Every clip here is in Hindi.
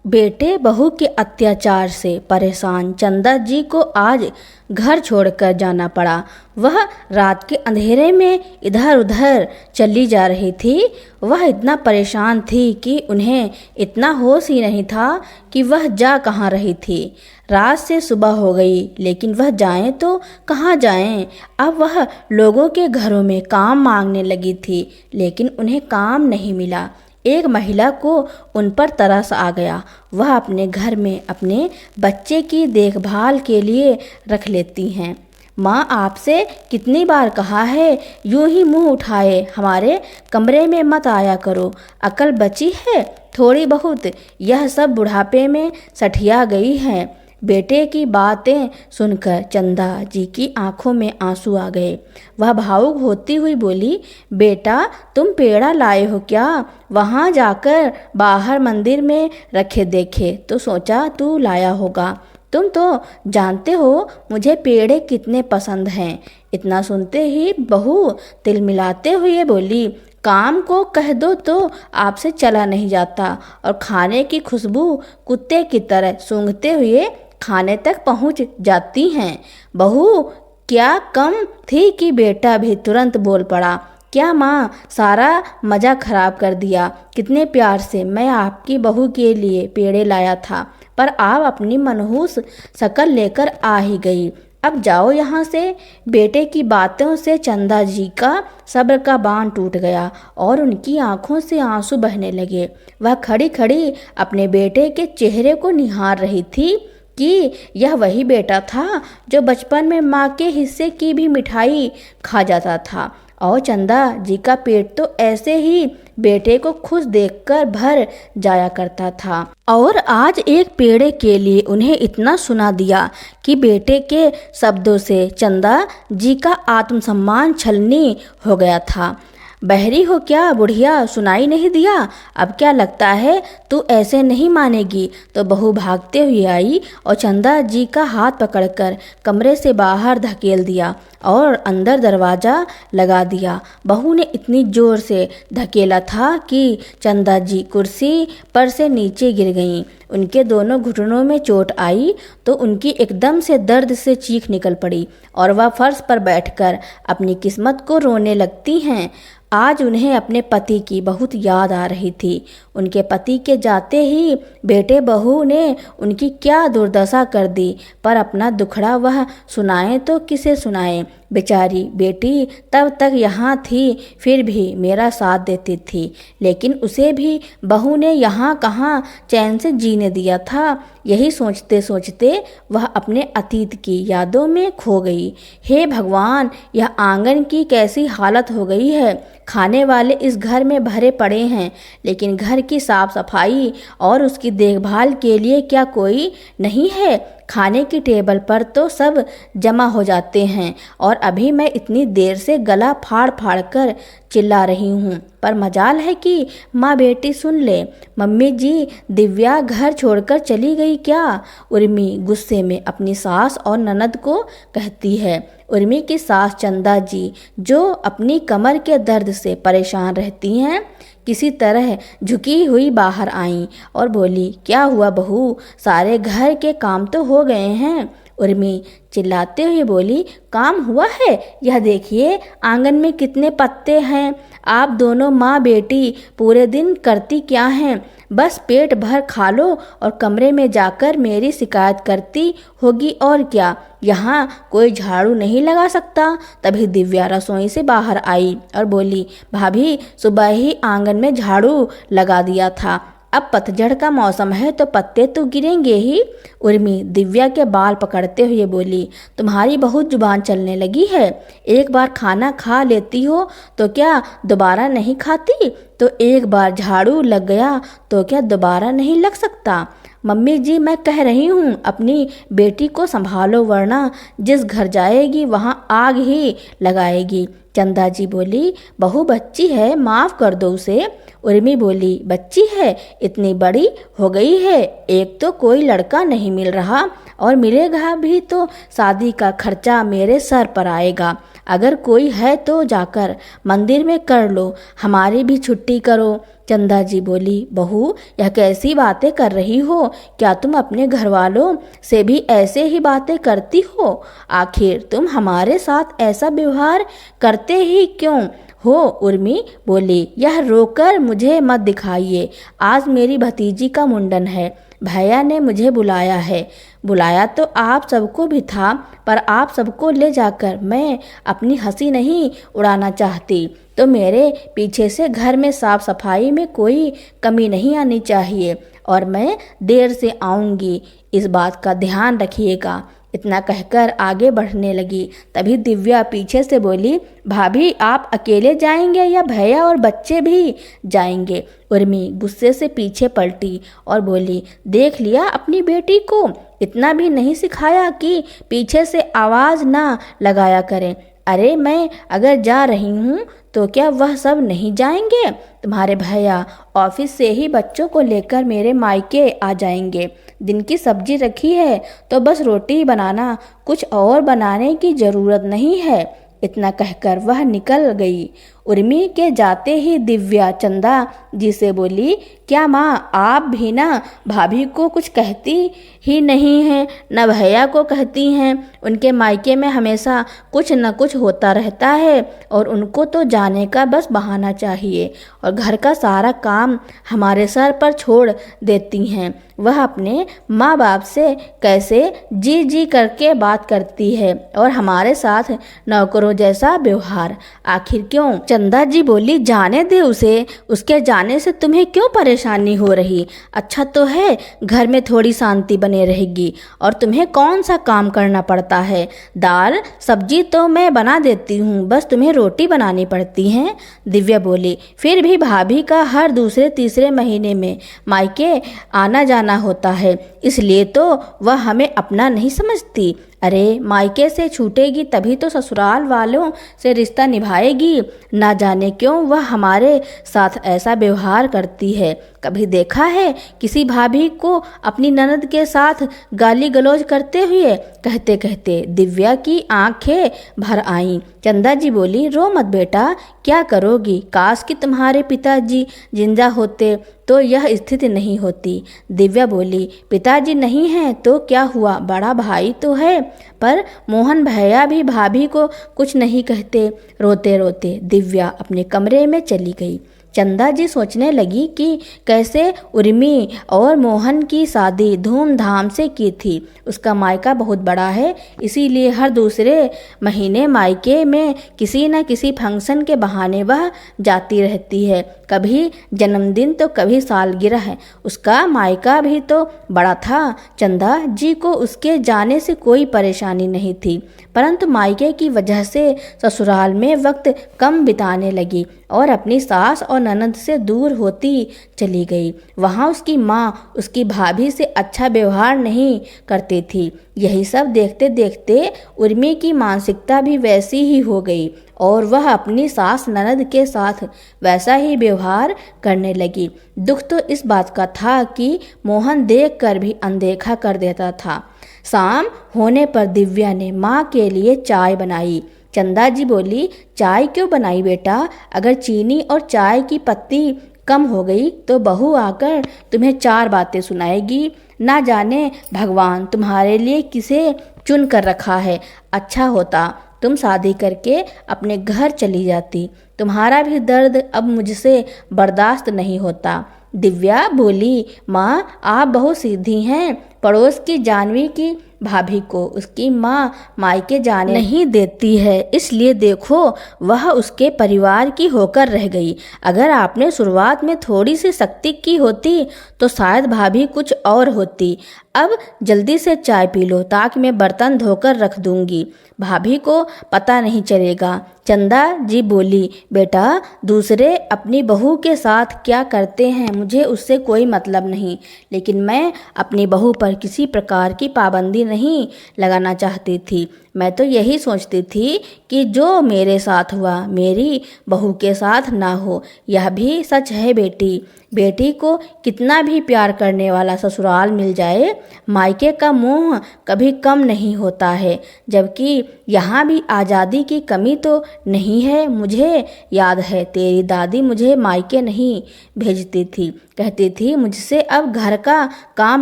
बेटे बहू के अत्याचार से परेशान चंदा जी को आज घर छोड़कर जाना पड़ा। वह रात के अंधेरे में इधर उधर चली जा रही थी। वह इतना परेशान थी कि उन्हें इतना होश ही नहीं था कि वह जा कहाँ रही थी। रात से सुबह हो गई, लेकिन वह जाएं तो कहाँ जाएं। अब वह लोगों के घरों में काम मांगने लगी थी, लेकिन उन्हें काम नहीं मिला। एक महिला को उन पर तरस आ गया। वह अपने घर में अपने बच्चे की देखभाल के लिए रख लेती हैं। माँ, आपसे कितनी बार कहा है, यूं ही मुंह उठाए हमारे कमरे में मत आया करो। अकल बची है थोड़ी बहुत, यह सब बुढ़ापे में सठिया गई है। बेटे की बातें सुनकर चंदा जी की आंखों में आंसू आ गए। वह भावुक होती हुई बोली, बेटा तुम पेड़ा लाए हो क्या? वहाँ जाकर बाहर मंदिर में रखे देखे तो सोचा तू लाया होगा। तुम तो जानते हो मुझे पेड़े कितने पसंद हैं। इतना सुनते ही बहू तिलमिलाते हुए बोली, काम को कह दो तो आपसे चला नहीं जाता, और खाने की खुशबू कुत्ते की तरह सूंघते हुए खाने तक पहुंच जाती हैं। बहू क्या कम थी कि बेटा भी तुरंत बोल पड़ा, क्या माँ, सारा मज़ा खराब कर दिया। कितने प्यार से मैं आपकी बहू के लिए पेड़े लाया था, पर आप अपनी मनहूस शक्ल लेकर आ ही गई। अब जाओ यहाँ से। बेटे की बातों से चंदा जी का सब्र का बांध टूट गया और उनकी आंखों से आंसू बहने लगे। वह खड़ी खड़ी अपने बेटे के चेहरे को निहार रही थी कि यह वही बेटा था जो बचपन में माँ के हिस्से की भी मिठाई खा जाता था। और चंदा जी का पेट तो ऐसे ही बेटे को खुश देखकर भर जाया करता था। और आज एक पेड़े के लिए उन्हें इतना सुना दिया कि बेटे के शब्दों से चंदा जी का आत्मसम्मान छलनी हो गया था। बहरी हो क्या बुढ़िया, सुनाई नहीं दिया? अब क्या लगता है तू ऐसे नहीं मानेगी? तो बहू भागते हुए आई और चंदा जी का हाथ पकड़कर कमरे से बाहर धकेल दिया और अंदर दरवाज़ा लगा दिया। बहू ने इतनी जोर से धकेला था कि चंदा जी कुर्सी पर से नीचे गिर गईं। उनके दोनों घुटनों में चोट आई तो उनकी एकदम से दर्द से चीख निकल पड़ी और वह फर्श पर बैठकर अपनी किस्मत को रोने लगती हैं। आज उन्हें अपने पति की बहुत याद आ रही थी। उनके पति के जाते ही बेटे बहू ने उनकी क्या दुर्दशा कर दी, पर अपना दुखड़ा वह सुनाए तो किसे सुनाए। बेचारी बेटी तब तक यहाँ थी, फिर भी मेरा साथ देती थी, लेकिन उसे भी बहू ने यहाँ कहाँ चैन से जीने दिया था। यही सोचते सोचते वह अपने अतीत की यादों में खो गई। हे भगवान, यह आंगन की कैसी हालत हो गई है। खाने वाले इस घर में भरे पड़े हैं, लेकिन घर की साफ सफाई और उसकी देखभाल के लिए क्या कोई नहीं है? खाने की टेबल पर तो सब जमा हो जाते हैं और अभी मैं इतनी देर से गला फाड़ फाड़ कर चिल्ला रही हूँ, पर मजाल है कि माँ बेटी सुन ले। मम्मी जी, दिव्या घर छोड़कर चली गई क्या? उर्मी गुस्से में अपनी सास और ननद को कहती है। उर्मी की सास चंदा जी, जो अपनी कमर के दर्द से परेशान रहती हैं, किसी तरह झुकी हुई बाहर आईं और बोली, क्या हुआ बहू, सारे घर के काम तो हो गए हैं? उर्मी चिल्लाते हुए बोली, काम हुआ है? यह देखिए आंगन में कितने पत्ते हैं। आप दोनों माँ बेटी पूरे दिन करती क्या हैं? बस पेट भर खा लो और कमरे में जाकर मेरी शिकायत करती होगी और क्या। यहाँ कोई झाड़ू नहीं लगा सकता? तभी दिव्या रसोई से बाहर आई और बोली, भाभी सुबह ही आंगन में झाड़ू लगा दिया था। अब पतझड़ का मौसम है तो पत्ते तो गिरेंगे ही। उर्मी दिव्या के बाल पकड़ते हुए बोली, तुम्हारी बहुत जुबान चलने लगी है। एक बार खाना खा लेती हो तो क्या दोबारा नहीं खाती? तो एक बार झाड़ू लग गया तो क्या दोबारा नहीं लग सकता? मम्मी जी, मैं कह रही हूँ अपनी बेटी को संभालो, वरना जिस घर जाएगी वहाँ आग ही लगाएगी। चंदा जी बोली, बहू बच्ची है, माफ़ कर दो उसे। उर्मी बोली, बच्ची है, इतनी बड़ी हो गई है, एक तो कोई लड़का नहीं मिल रहा और मिलेगा भी तो शादी का खर्चा मेरे सर पर आएगा। अगर कोई है तो जाकर मंदिर में कर लो, हमारी भी छुट्टी करो। चंदा जी बोली, बहू यह कैसी बातें कर रही हो? क्या तुम अपने घर वालों से भी ऐसे ही बातें करती हो? आखिर तुम हमारे साथ ऐसा व्यवहार करते ही क्यों हो? उर्मी बोली, यह रोकर मुझे मत दिखाइए, आज मेरी भतीजी का मुंडन है, भैया ने मुझे बुलाया है। बुलाया तो आप सबको भी था, पर आप सबको ले जाकर मैं अपनी हंसी नहीं उड़ाना चाहती। तो मेरे पीछे से घर में साफ सफाई में कोई कमी नहीं आनी चाहिए, और मैं देर से आऊँगी, इस बात का ध्यान रखिएगा। इतना कहकर आगे बढ़ने लगी। तभी दिव्या पीछे से बोली, भाभी आप अकेले जाएंगे या भैया और बच्चे भी जाएंगे? उर्मी गुस्से से पीछे पलटी और बोली, देख लिया अपनी बेटी को, इतना भी नहीं सिखाया कि पीछे से आवाज ना लगाया करें। अरे मैं अगर जा रही हूँ तो क्या वह सब नहीं जाएंगे? तुम्हारे भैया ऑफिस से ही बच्चों को लेकर मेरे मायके आ जाएंगे। दिन की सब्जी रखी है तो बस रोटी बनाना, कुछ और बनाने की ज़रूरत नहीं है। इतना कहकर वह निकल गई। उर्मी के जाते ही दिव्या चंदा जी से बोली, क्या माँ आप भी ना भाभी को कुछ कहती ही नहीं हैं, न भैया को कहती हैं? उनके मायके में हमेशा कुछ न कुछ होता रहता है और उनको तो जाने का बस बहाना चाहिए, और घर का सारा काम हमारे सर पर छोड़ देती हैं। वह अपने माँ बाप से कैसे जी जी करके बात करती है और हमारे साथ नौकरों जैसा व्यवहार, आखिर क्यों? चंदा जी बोली, जाने दे उसे, उसके जाने से तुम्हें क्यों परेशानी हो रही? अच्छा तो है, घर में थोड़ी शांति बने रहेगी, और तुम्हें कौन सा काम करना पड़ता है? दाल सब्जी तो मैं बना देती हूँ, बस तुम्हें रोटी बनानी पड़ती है। दिव्या बोली, फिर भी भाभी का हर दूसरे तीसरे महीने में मायके आना जाना होता है, इसलिए तो वह हमें अपना नहीं समझती। अरे मायके से छूटेगी तभी तो ससुराल वालों से रिश्ता निभाएगी, ना जाने क्यों वह हमारे साथ ऐसा व्यवहार करती है। कभी देखा है किसी भाभी को अपनी ननद के साथ गाली गलौज करते हुए? कहते कहते दिव्या की आंखें भर आईं। चंदा जी बोली, रो मत बेटा, क्या करोगी? काश कि तुम्हारे पिताजी जिंदा होते तो यह स्थिति नहीं होती। दिव्या बोली, पिताजी नहीं हैं तो क्या हुआ, बड़ा भाई तो है, पर मोहन भैया भी भाभी को कुछ नहीं कहते। रोते रोते दिव्या अपने कमरे में चली गई। चंदा जी सोचने लगी कि कैसे उर्मी और मोहन की शादी धूमधाम से की थी। उसका मायका बहुत बड़ा है, इसीलिए हर दूसरे महीने मायके में किसी न किसी फंक्शन के बहाने वह जाती रहती है। कभी जन्मदिन तो कभी सालगिरह। उसका मायका भी तो बड़ा था। चंदा जी को उसके जाने से कोई परेशानी नहीं थी, परंतु मायके की वजह से ससुराल में वक्त कम बिताने लगी और अपनी सास और ननद से दूर होती चली गई। वहाँ उसकी माँ उसकी भाभी से अच्छा व्यवहार नहीं करती थी। यही सब देखते देखते उर्मी की मानसिकता भी वैसी ही हो गई और वह अपनी सास ननद के साथ वैसा ही व्यवहार करने लगी। दुख तो इस बात का था कि मोहन देखकर भी अनदेखा कर देता था। शाम होने पर दिव्या ने माँ के लिए चाय बनाई। चंदा जी बोली, चाय क्यों बनाई बेटा? अगर चीनी और चाय की पत्ती कम हो गई तो बहू आकर तुम्हें 4 बातें सुनाएगी। ना जाने भगवान तुम्हारे लिए किसे चुन कर रखा है। अच्छा होता तुम शादी करके अपने घर चली जाती, तुम्हारा भी दर्द अब मुझसे बर्दाश्त नहीं होता। दिव्या बोली, माँ आप बहुत सीधी हैं। पड़ोस की जानवी की भाभी को उसकी माँ मायके जाने नहीं देती है, इसलिए देखो वह उसके परिवार की होकर रह गई। अगर आपने शुरुआत में थोड़ी सी सख्ती की होती तो शायद भाभी कुछ और होती। अब जल्दी से चाय पी लो ताकि मैं बर्तन धोकर रख दूंगी, भाभी को पता नहीं चलेगा। चंदा जी बोली, बेटा दूसरे अपनी बहू के साथ क्या करते हैं मुझे उससे कोई मतलब नहीं, लेकिन मैं अपनी बहू पर किसी प्रकार की पाबंदी नहीं लगाना चाहती थी। मैं तो यही सोचती थी कि जो मेरे साथ हुआ मेरी बहू के साथ ना हो। यह भी सच है बेटी, बेटी को कितना भी प्यार करने वाला ससुराल मिल जाए, मायके का मोह कभी कम नहीं होता है। जबकि यहाँ भी आज़ादी की कमी तो नहीं है। मुझे याद है तेरी दादी मुझे मायके नहीं भेजती थी, कहती थी मुझसे अब घर का काम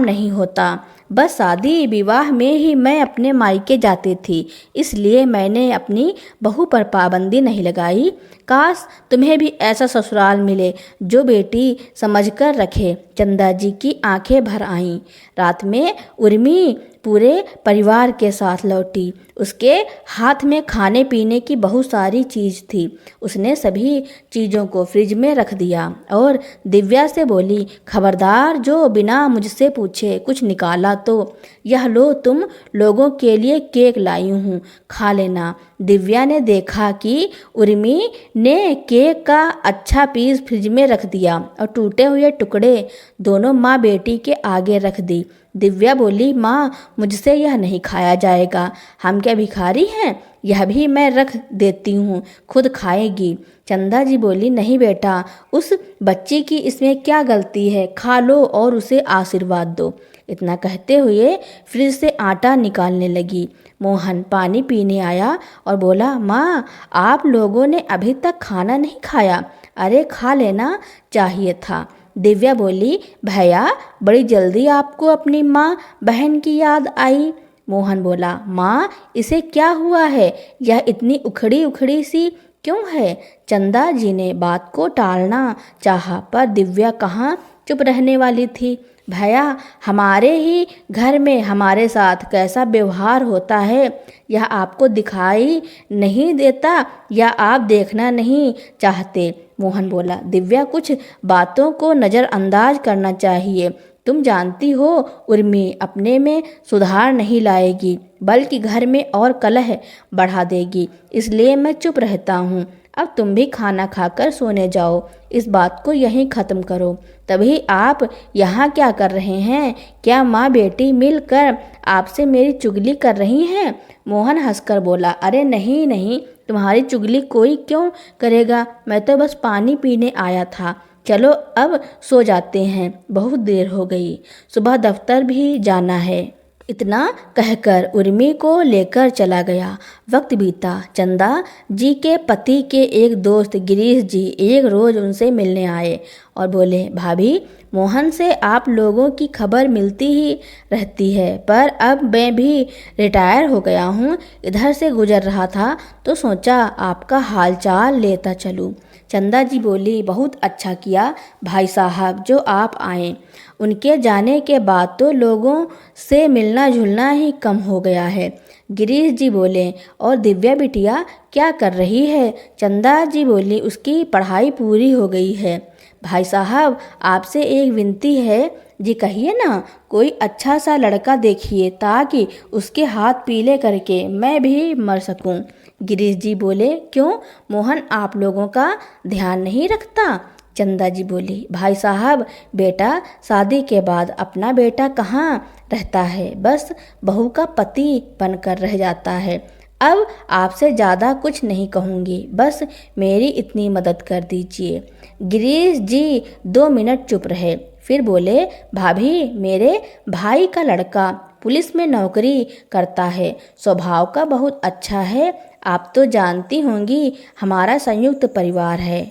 नहीं होता, बस शादी विवाह में ही मैं अपने मायके जाती थी, इसलिए मैंने अपनी बहू पर पाबंदी नहीं लगाई। काश तुम्हें भी ऐसा ससुराल मिले जो बेटी समझकर रखे। चंदा जी की आंखें भर आईं। रात में उर्मी पूरे परिवार के साथ लौटी। उसके हाथ में खाने पीने की बहुत सारी चीज़ थी। उसने सभी चीज़ों को फ्रिज में रख दिया और दिव्या से बोली, खबरदार जो बिना मुझसे पूछे कुछ निकाला तो। यह लो तुम लोगों के लिए केक लाई हूँ, खा लेना। दिव्या ने देखा कि उर्मी ने केक का अच्छा पीस फ्रिज में रख दिया और टूटे हुए टुकड़े दोनों माँ बेटी के आगे रख दी। दिव्या बोली, माँ मुझसे यह नहीं खाया जाएगा, हम क्या भिखारी हैं? यह भी मैं रख देती हूँ, खुद खाएगी। चंदा जी बोली, नहीं बेटा, उस बच्ची की इसमें क्या गलती है, खा लो और उसे आशीर्वाद दो। इतना कहते हुए फ्रिज से आटा निकालने लगी। मोहन पानी पीने आया और बोला, माँ आप लोगों ने अभी तक खाना नहीं खाया, अरे खा लेना चाहिए था। दिव्या बोली, भैया बड़ी जल्दी आपको अपनी माँ बहन की याद आई। मोहन बोला, माँ इसे क्या हुआ है, यह इतनी उखड़ी उखड़ी सी क्यों है? चंदा जी ने बात को टालना चाहा, पर दिव्या कहाँ चुप रहने वाली थी। भैया हमारे ही घर में हमारे साथ कैसा व्यवहार होता है, यह आपको दिखाई नहीं देता या आप देखना नहीं चाहते? मोहन बोला, दिव्या कुछ बातों को नज़रअंदाज करना चाहिए। तुम जानती हो उर्मी अपने में सुधार नहीं लाएगी, बल्कि घर में और कलह बढ़ा देगी, इसलिए मैं चुप रहता हूँ। अब तुम भी खाना खाकर सोने जाओ, इस बात को यहीं ख़त्म करो। तभी आप यहाँ क्या कर रहे हैं? क्या माँ बेटी मिलकर आपसे मेरी चुगली कर रही हैं? मोहन हंसकर बोला, अरे नहीं नहीं, तुम्हारी चुगली कोई क्यों करेगा, मैं तो बस पानी पीने आया था। चलो अब सो जाते हैं, बहुत देर हो गई, सुबह दफ्तर भी जाना है। इतना कहकर उर्मी को लेकर चला गया। वक्त बीता। चंदा जी के पति के एक दोस्त गिरीश जी एक रोज़ उनसे मिलने आए और बोले, भाभी मोहन से आप लोगों की खबर मिलती ही रहती है, पर अब मैं भी रिटायर हो गया हूँ, इधर से गुजर रहा था तो सोचा आपका हालचाल लेता चलूँ। चंदा जी बोली, बहुत अच्छा किया भाई साहब जो आप आए, उनके जाने के बाद तो लोगों से मिलना जुलना ही कम हो गया है। गिरीश जी बोले, और दिव्या बिटिया क्या कर रही है? चंदा जी बोली, उसकी पढ़ाई पूरी हो गई है। भाई साहब आपसे एक विनती है जी, कहिए ना, कोई अच्छा सा लड़का देखिए ताकि उसके हाथ पीले करके मैं भी मर सकूं। गिरीश जी बोले, क्यों मोहन आप लोगों का ध्यान नहीं रखता? चंदा जी बोली, भाई साहब बेटा शादी के बाद अपना बेटा कहाँ रहता है, बस बहू का पति बनकर रह जाता है। अब आपसे ज़्यादा कुछ नहीं कहूँगी, बस मेरी इतनी मदद कर दीजिए। गिरीश जी 2 मिनट चुप रहे, फिर बोले, भाभी मेरे भाई का लड़का पुलिस में नौकरी करता है, स्वभाव का बहुत अच्छा है, आप तो जानती होंगी हमारा संयुक्त परिवार है,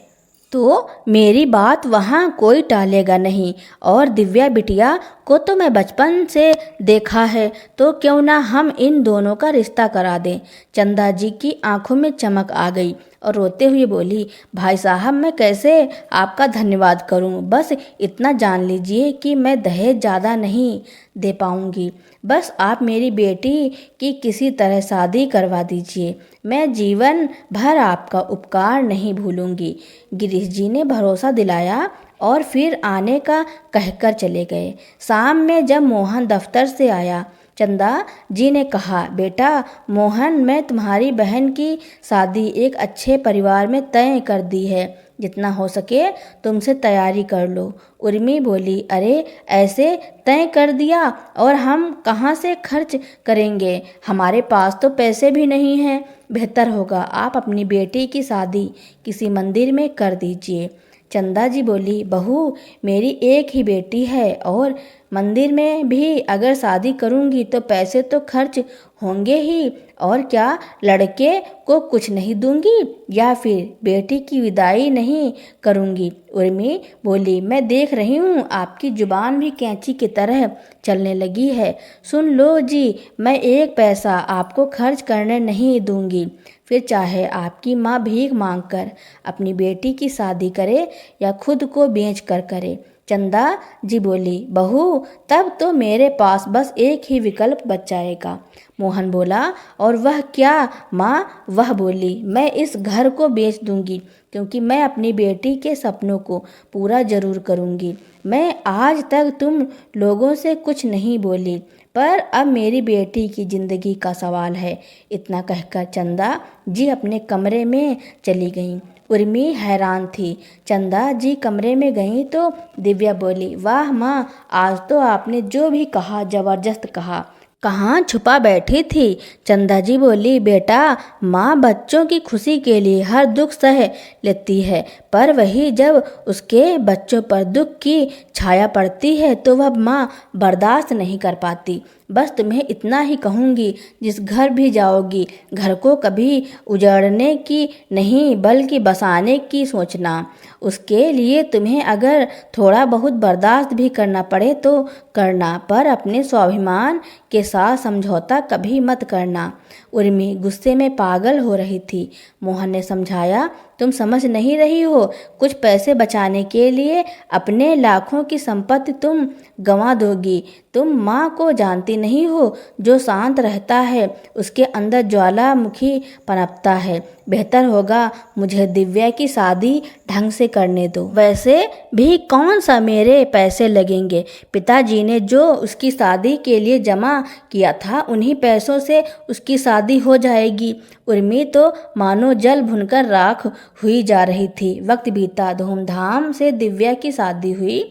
तो मेरी बात वहाँ कोई टालेगा नहीं। और दिव्या बिटिया को तो मैं बचपन से देखा है, तो क्यों ना हम इन दोनों का रिश्ता करा दें। चंदा जी की आंखों में चमक आ गई और रोते हुए बोली, भाई साहब मैं कैसे आपका धन्यवाद करूं, बस इतना जान लीजिए कि मैं दहेज ज़्यादा नहीं दे पाऊंगी, बस आप मेरी बेटी की किसी तरह शादी करवा दीजिए, मैं जीवन भर आपका उपकार नहीं भूलूंगी। गिरीश जी ने भरोसा दिलाया और फिर आने का कहकर चले गए। शाम में जब मोहन दफ्तर से आया चंदा जी ने कहा, बेटा मोहन, मैं तुम्हारी बहन की शादी एक अच्छे परिवार में तय कर दी है। जितना हो सके तुमसे तैयारी कर लो। उर्मी बोली, अरे ऐसे तय कर दिया और हम कहाँ से खर्च करेंगे? हमारे पास तो पैसे भी नहीं हैं। बेहतर होगा आप अपनी बेटी की शादी किसी मंदिर में कर दीजिए। चंदा जी बोली, बहू मेरी एक ही बेटी है और मंदिर में भी अगर शादी करूंगी तो पैसे तो खर्च होंगे ही। और क्या लड़के को कुछ नहीं दूंगी या फिर बेटी की विदाई नहीं करूंगी? उर्मी बोली, मैं देख रही हूँ आपकी जुबान भी कैंची की तरह चलने लगी है। सुन लो जी, मैं एक पैसा आपको खर्च करने नहीं दूंगी। फिर चाहे आपकी माँ भीख मांग कर अपनी बेटी की शादी करे या खुद को बेच कर करे। चंदा जी बोली, बहू तब तो मेरे पास बस एक ही विकल्प बच जाएगा। मोहन बोला, और वह क्या माँ? वह बोली, मैं इस घर को बेच दूंगी क्योंकि मैं अपनी बेटी के सपनों को पूरा जरूर करूंगी। मैं आज तक तुम लोगों से कुछ नहीं बोली, पर अब मेरी बेटी की जिंदगी का सवाल है। इतना कहकर चंदा जी अपने कमरे में चली गईं। उर्मी हैरान थी। चंदा जी कमरे में गईं तो दिव्या बोली, वाह माँ, आज तो आपने जो भी कहा जबरदस्त कहा। कहाँ छुपा बैठी थी? चंदा जी बोली, बेटा माँ बच्चों की खुशी के लिए हर दुख सह लेती है, पर वही जब उसके बच्चों पर दुख की छाया पड़ती है तो वह माँ बर्दाश्त नहीं कर पाती। बस तुम्हें इतना ही कहूँगी, जिस घर भी जाओगी घर को कभी उजाड़ने की नहीं बल्कि बसाने की सोचना। उसके लिए तुम्हें अगर थोड़ा बहुत बर्दाश्त भी करना पड़े तो करना, पर अपने स्वाभिमान के साथ समझौता कभी मत करना। उर्मी गुस्से में पागल हो रही थी। मोहन ने समझाया, तुम समझ नहीं रही हो, कुछ पैसे बचाने के लिए अपने लाखों की संपत्ति तुम गंवा दोगी। तुम माँ को जानती नहीं हो, जो शांत रहता है उसके अंदर ज्वालामुखी पनपता है। बेहतर होगा मुझे दिव्या की शादी ढंग से करने दो। वैसे भी कौन सा मेरे पैसे लगेंगे? पिताजी ने जो उसकी शादी के लिए जमा किया था उन्हीं पैसों से उसकी शादी हो जाएगी। उर्मी तो मानो जल भुनकर राख हुई जा रही थी। वक्त बीता, धूमधाम से दिव्या की शादी हुई।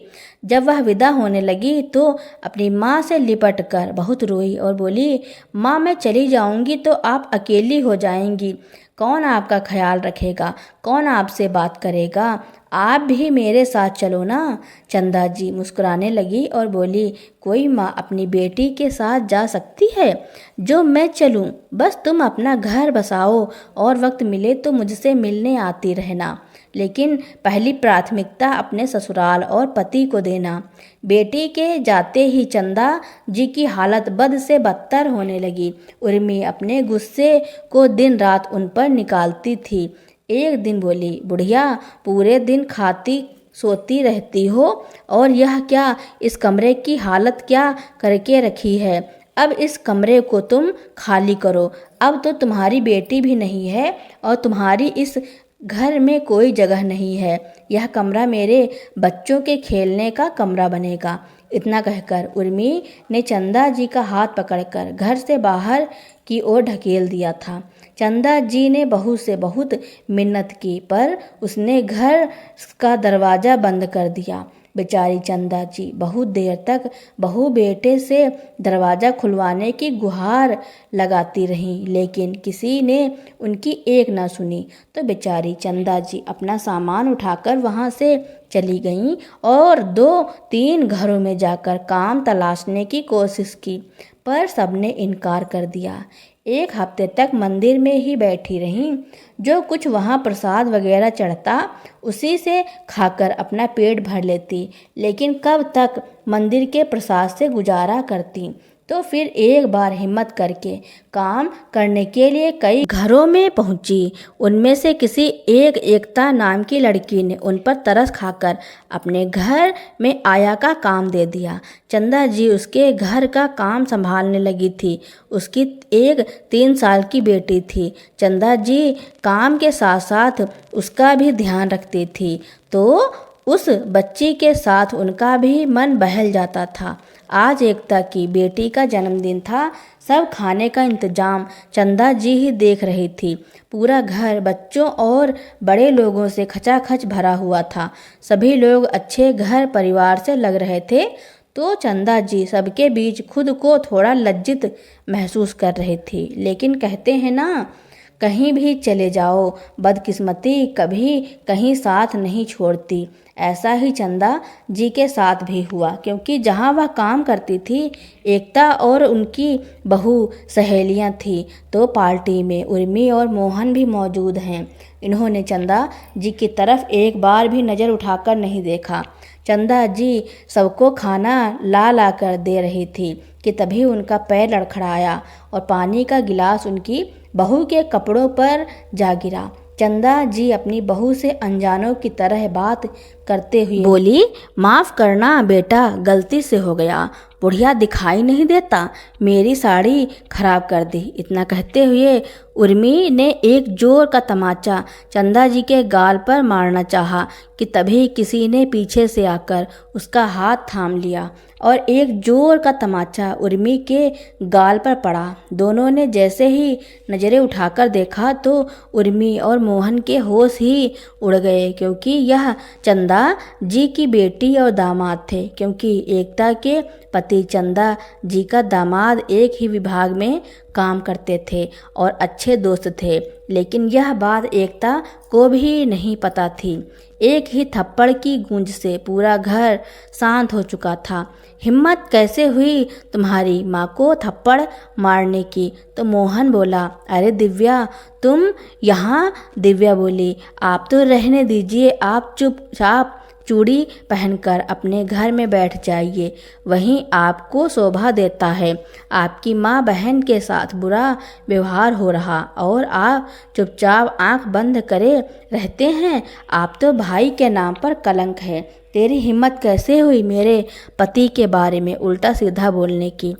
जब वह विदा होने लगी तो अपनी माँ से लिपट कर बहुत रोई और बोली, माँ मैं चली जाऊंगी तो आप अकेली हो जाएंगी। कौन आपका ख्याल रखेगा? कौन आपसे बात करेगा? आप भी मेरे साथ चलो ना। चंदा जी मुस्कुराने लगी और बोली, कोई माँ अपनी बेटी के साथ जा सकती है जो मैं चलूँ? बस तुम अपना घर बसाओ और वक्त मिले तो मुझसे मिलने आती रहना, लेकिन पहली प्राथमिकता अपने ससुराल और पति को देना। बेटी के जाते ही चंदा जी की हालत बद से बदतर होने लगी। उर्मी अपने गुस्से को दिन रात उन पर निकालती थी। एक दिन बोली, बुढ़िया पूरे दिन खाती सोती रहती हो और यह क्या, इस कमरे की हालत क्या करके रखी है? अब इस कमरे को तुम खाली करो। अब तो तुम्हारी बेटी भी नहीं है और तुम्हारी इस घर में कोई जगह नहीं है। यह कमरा मेरे बच्चों के खेलने का कमरा बनेगा। इतना कहकर उर्मी ने चंदा जी का हाथ पकड़कर घर से बाहर की ओर ढकेल दिया था। चंदा जी ने बहू से बहुत मिन्नत की, पर उसने घर का दरवाज़ा बंद कर दिया। बेचारी चंदा जी बहुत देर तक बहू बेटे से दरवाज़ा खुलवाने की गुहार लगाती रहीं, लेकिन किसी ने उनकी एक न सुनी। तो बेचारी चंदा जी अपना सामान उठाकर वहाँ से चली गईं और 2-3 घरों में जाकर काम तलाशने की कोशिश की, पर सबने इनकार कर दिया। एक हफ्ते तक मंदिर में ही बैठी रहीं। जो कुछ वहाँ प्रसाद वगैरह चढ़ता उसी से खाकर अपना पेट भर लेती, लेकिन कब तक मंदिर के प्रसाद से गुजारा करती। तो फिर एक बार हिम्मत करके काम करने के लिए कई घरों में पहुंची। उनमें से किसी एकता नाम की लड़की ने उन पर तरस खाकर अपने घर में आया का काम दे दिया। चंदा जी उसके घर का काम संभालने लगी थी। उसकी एक 3 साल की बेटी थी। चंदा जी काम के साथ साथ उसका भी ध्यान रखती थी। तो उस बच्ची के साथ उनका भी मन बहल जाता था। आज एकता की बेटी का जन्मदिन था। सब खाने का इंतजाम चंदा जी ही देख रही थी। पूरा घर बच्चों और बड़े लोगों से खचाखच भरा हुआ था। सभी लोग अच्छे घर परिवार से लग रहे थे, तो चंदा जी सबके बीच खुद को थोड़ा लज्जित महसूस कर रही थी। लेकिन कहते हैं ना, कहीं भी चले जाओ, बदकिस्मती कभी कहीं साथ नहीं छोड़ती। ऐसा ही चंदा जी के साथ भी हुआ, क्योंकि जहाँ वह काम करती थी एकता और उनकी बहू सहेलियाँ थीं, तो पार्टी में उर्मी और मोहन भी मौजूद हैं। इन्होंने चंदा जी की तरफ एक बार भी नज़र उठाकर नहीं देखा। चंदा जी सबको खाना ला ला कर दे रही थी कि तभी उनका पैर लड़खड़ाया और पानी का गिलास उनकी बहू के कपड़ों पर जा गिरा। चंदा जी अपनी बहू से अनजानों की तरह बात करते हुए बोली, माफ़ करना बेटा, गलती से हो गया। बुढ़िया दिखाई नहीं देता, मेरी साड़ी खराब कर दी। इतना कहते हुए उर्मी ने एक जोर का तमाचा चंदा जी के गाल पर मारना चाहा कि तभी किसी ने पीछे से आकर उसका हाथ थाम लिया और एक जोर का तमाचा उर्मी के गाल पर पड़ा। दोनों ने जैसे ही नज़रें उठाकर देखा तो उर्मी और मोहन के होश ही उड़ गए, क्योंकि यह चंदा जी की बेटी और दामाद थे। क्योंकि एकता के पति चंदा जी का दामाद एक ही विभाग में काम करते थे और अच्छे दोस्त थे, लेकिन यह बात एकता को भी नहीं पता थी। एक ही थप्पड़ की गूंज से पूरा घर शांत हो चुका था। हिम्मत कैसे हुई तुम्हारी माँ को थप्पड़ मारने की? तो मोहन बोला, अरे दिव्या, तुम यहाँ? दिव्या बोली, आप तो रहने दीजिए, आप चुपचाप चूड़ी पहनकर अपने घर में बैठ जाइए, वहीं आपको शोभा देता है। आपकी माँ बहन के साथ बुरा व्यवहार हो रहा और आप चुपचाप आंख बंद करे रहते हैं। आप तो भाई के नाम पर कलंक है। तेरी हिम्मत कैसे हुई मेरे पति के बारे में उल्टा सीधा बोलने की?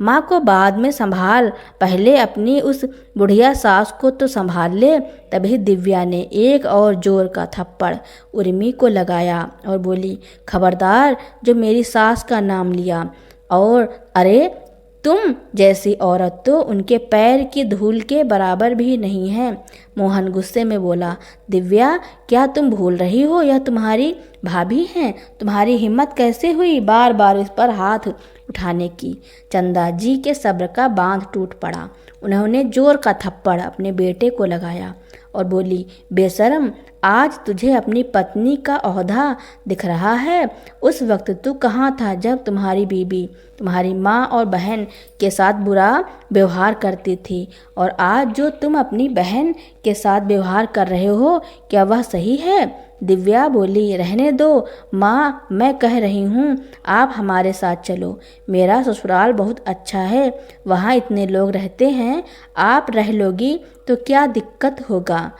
माँ को बाद में संभाल, पहले अपनी उस बुढ़िया सास को तो संभाल ले। तभी दिव्या ने एक और जोर का थप्पड़ उर्मी को लगाया और बोली, खबरदार जो मेरी सास का नाम लिया। और अरे, तुम जैसी औरत तो उनके पैर की धूल के बराबर भी नहीं है। मोहन गुस्से में बोला, दिव्या, क्या तुम भूल रही हो यह तुम्हारी भाभी हैं? तुम्हारी हिम्मत कैसे हुई बार बार इस पर हाथ उठाने की? चंदा जी के सब्र का बांध टूट पड़ा। उन्होंने जोर का थप्पड़ अपने बेटे को लगाया और बोली, बेशरम, आज तुझे अपनी पत्नी का ओहदा दिख रहा है? उस वक्त तू कहाँ था जब तुम्हारी बीबी तुम्हारी माँ और बहन के साथ बुरा व्यवहार करती थी? और आज जो तुम अपनी बहन के साथ व्यवहार कर रहे हो, क्या वह सही है? दिव्या बोली, रहने दो माँ, मैं कह रही हूँ आप हमारे साथ चलो। मेरा ससुराल बहुत अच्छा है, वहाँ इतने लोग रहते हैं, आप रह लोगी तो क्या दिक्कत होगा?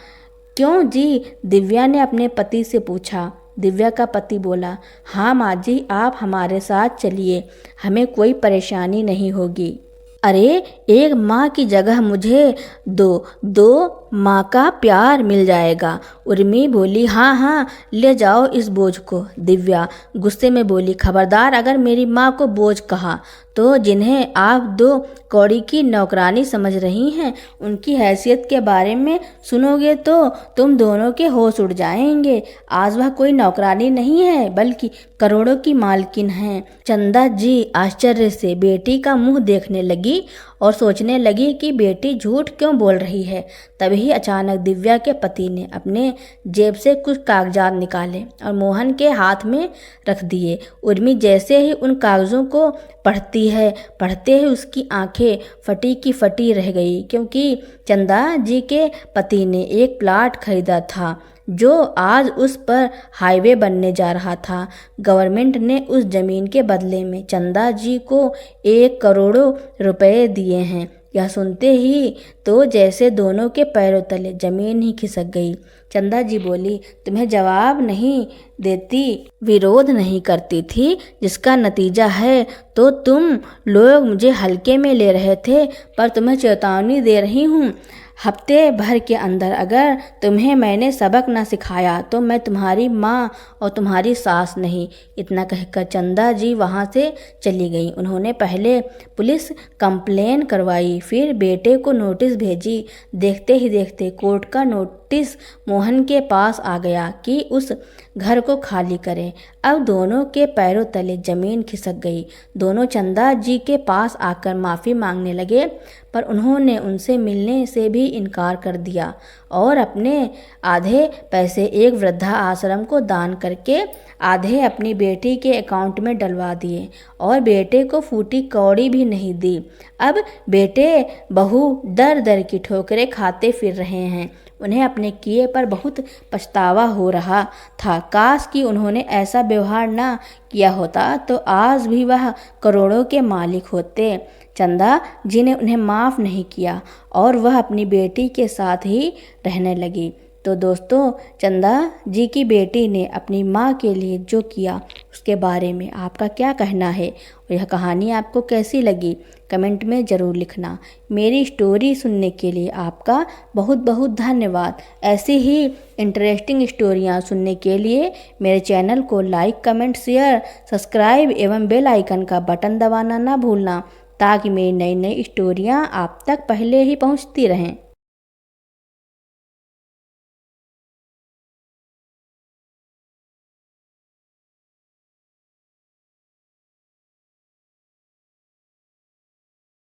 क्यों जी? दिव्या ने अपने पति से पूछा। दिव्या का पति बोला, हाँ माँ जी, आप हमारे साथ चलिए, हमें कोई परेशानी नहीं होगी। अरे, एक माँ की जगह मुझे दो माँ का प्यार मिल जाएगा। उर्मी बोली, हाँ हाँ, ले जाओ इस बोझ को। दिव्या गुस्से में बोली, खबरदार अगर मेरी माँ को बोझ कहा तो जिन्हें आप दो कौड़ी की नौकरानी समझ रही हैं, उनकी हैसियत के बारे में सुनोगे तो तुम दोनों के होश उड़ जाएंगे। आज वह कोई नौकरानी नहीं है, बल्कि करोड़ों की मालकिन है। चंदा जी आश्चर्य से बेटी का मुंह देखने लगी और सोचने लगी कि बेटी झूठ क्यों बोल रही है। तभी अचानक दिव्या के पति ने अपने जेब से कुछ कागजात निकाले और मोहन के हाथ में रख दिए। उर्मी जैसे ही उन कागजों को पढ़ते ही उसकी आंखें फटी की फटी रह गई, क्योंकि चंदा जी के पति ने एक प्लाट खरीदा था जो आज उस पर हाईवे बनने जा रहा था। गवर्नमेंट ने उस जमीन के बदले में चंदा जी को 1 करोड़ रुपए दिए हैं। यह सुनते ही तो जैसे दोनों के पैरों तले जमीन ही खिसक गई। चंदा जी बोली, तुम्हें जवाब नहीं देती, विरोध नहीं करती थी, जिसका नतीजा है तो तुम लोग मुझे हल्के में ले रहे थे, पर तुम्हें चेतावनी दे रही हूँ, हफ्ते भर के अंदर अगर तुम्हें मैंने सबक न सिखाया तो मैं तुम्हारी माँ और तुम्हारी सास नहीं। इतना कहकर चंदा जी वहाँ से चली गई। उन्होंने पहले पुलिस कंप्लेन करवाई, फिर बेटे को नोटिस भेजी। देखते ही देखते कोर्ट का नोटिस मोहन के पास आ गया कि उस घर को खाली करें। अब दोनों के पैरों तले जमीन खिसक गई। दोनों चंदा जी के पास आकर माफ़ी मांगने लगे, पर उन्होंने उनसे मिलने से भी इनकार कर दिया और अपने आधे पैसे एक वृद्धा आश्रम को दान करके आधे अपनी बेटी के अकाउंट में डलवा दिए और बेटे को फूटी कौड़ी भी नहीं दी। अब बेटे बहू दर दर की ठोकरें खाते फिर रहे हैं। उन्हें अपने किए पर बहुत पछतावा हो रहा था। काश कि उन्होंने ऐसा व्यवहार ना किया होता तो आज भी वह करोड़ों के मालिक होते। चंदा जी ने उन्हें माफ़ नहीं किया और वह अपनी बेटी के साथ ही रहने लगी। तो दोस्तों, चंदा जी की बेटी ने अपनी माँ के लिए जो किया उसके बारे में आपका क्या कहना है और यह कहानी आपको कैसी लगी कमेंट में ज़रूर लिखना। मेरी स्टोरी सुनने के लिए आपका बहुत बहुत धन्यवाद। ऐसी ही इंटरेस्टिंग स्टोरियाँ सुनने के लिए मेरे चैनल को लाइक, कमेंट, शेयर, सब्सक्राइब एवं बेल आइकन का बटन दबाना ना भूलना, ताकि मेरी नई नई स्टोरियाँ आप तक पहले ही पहुँचती रहें।